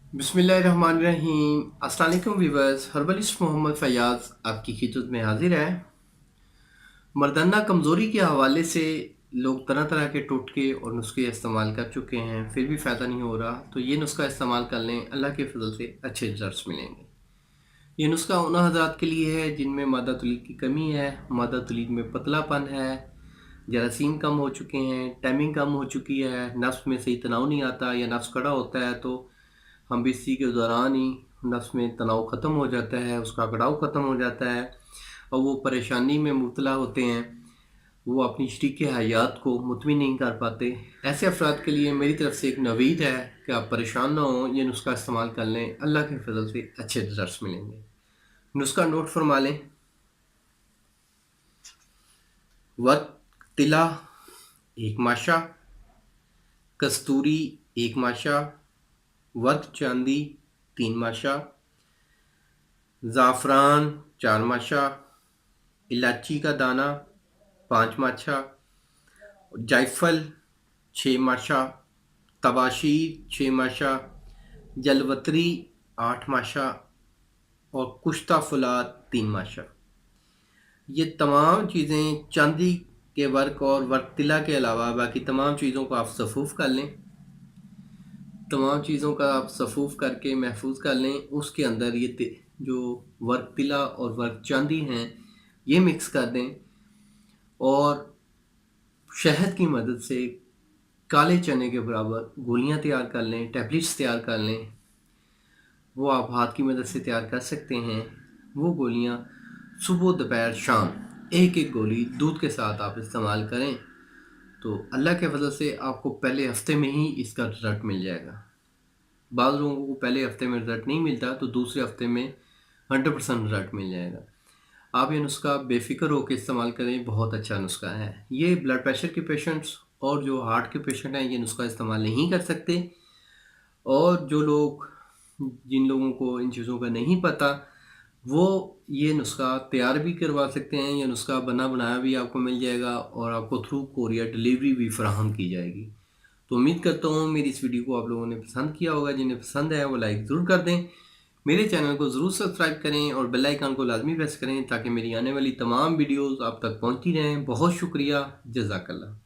बिस्मिल्लाहिर्रहमानिर्रहीम। अस्सलाम वालेकुम व्यूअर्स, हर्बलिस्ट मोहम्मद फैयाज़ आपकी खिदमत में हाजिर है। मर्दाना कमज़ोरी के हवाले से लोग तरह तरह के टोटके और नुस्खे इस्तेमाल कर चुके हैं, फिर भी फ़ायदा नहीं हो रहा। तो ये नुस्खा इस्तेमाल कर लें, अल्लाह के फजल से अच्छे रिजल्ट्स मिलेंगे। ये नुस्खा उन हज़रात के लिए है जिनमें मादा तुलीद की कमी है, मादा तुलीद में पतलापन है, जरासीम कम हो चुके हैं, टाइमिंग कम हो चुकी है, नफ्स में सही तनाव नहीं आता या नफ्स खड़ा होता है तो हम भी इसी के दौरान ही नफ्स में तनाव ख़त्म हो जाता है, उसका अकड़ाव ख़त्म हो जाता है और वो परेशानी में मुब्तला होते हैं। वो अपनी शरीक हयात को मुतमिन नहीं कर पाते। ऐसे अफराद के लिए मेरी तरफ से एक नवीद है कि आप परेशान ना हों, ये नुस्खा इस्तेमाल कर लें, अल्लाह के फजल से अच्छे रिजल्ट्स मिलेंगे। नुस्खा नोट फरमा लें। वर्क तिला 1 माशा, कस्तूरी 1 माशा, वर्क चांदी 3 माशा, ज़ाफ़रान 4 माशा, इलायची का दाना 5 माशा, जायफल 6 माशा, तबाशीर 6 माशा, जलवतरी 8 माशा और कुश्ता फुलाद 3 माशा। ये तमाम चीज़ें चांदी के वर्क और वर्क तिला के अलावा बाकी तमाम चीज़ों को आप सफूफ़ कर लें। तमाम चीज़ों का आप सफूफ़ करके महफूज कर लें। उसके अंदर ये जो वर्क तिला और वर्क चांदी हैं ये मिक्स कर दें और शहद की मदद से काले चने के बराबर गोलियां तैयार कर लें, टैबलेट्स तैयार कर लें। वो आप हाथ की मदद से तैयार कर सकते हैं। वो गोलियां सुबह दोपहर शाम एक एक गोली दूध के साथ आप इस्तेमाल करें तो अल्लाह के फजल से आपको पहले हफ्ते में ही इसका रिजल्ट मिल जाएगा। बाज़ लोगों को पहले हफ्ते में रिजल्ट नहीं मिलता तो दूसरे हफ्ते में 100% रिजल्ट मिल जाएगा। आप ये नुस्खा बेफिक्र होकर इस्तेमाल करें, बहुत अच्छा नुस्खा है। ये ब्लड प्रेशर के पेशेंट्स और जो हार्ट के पेशेंट हैं ये नुस्खा इस्तेमाल नहीं कर सकते, और जो लोग जिन लोगों को इन चीज़ों का नहीं पता वो ये नुस्खा तैयार भी करवा सकते हैं। ये नुस्खा बना बनाया भी आपको मिल जाएगा और आपको थ्रू कोरियर डिलीवरी भी फराहम की जाएगी। तो उम्मीद करता हूँ मेरी इस वीडियो को आप लोगों ने पसंद किया होगा। जिन्हें पसंद है वो लाइक ज़रूर कर दें, मेरे चैनल को ज़रूर सब्सक्राइब करें और बेल आइकन को लाजमी प्रेस करें ताकि मेरी आने वाली तमाम वीडियोस आप तक पहुंचती रहें। बहुत शुक्रिया, जज़ाकल्लाह।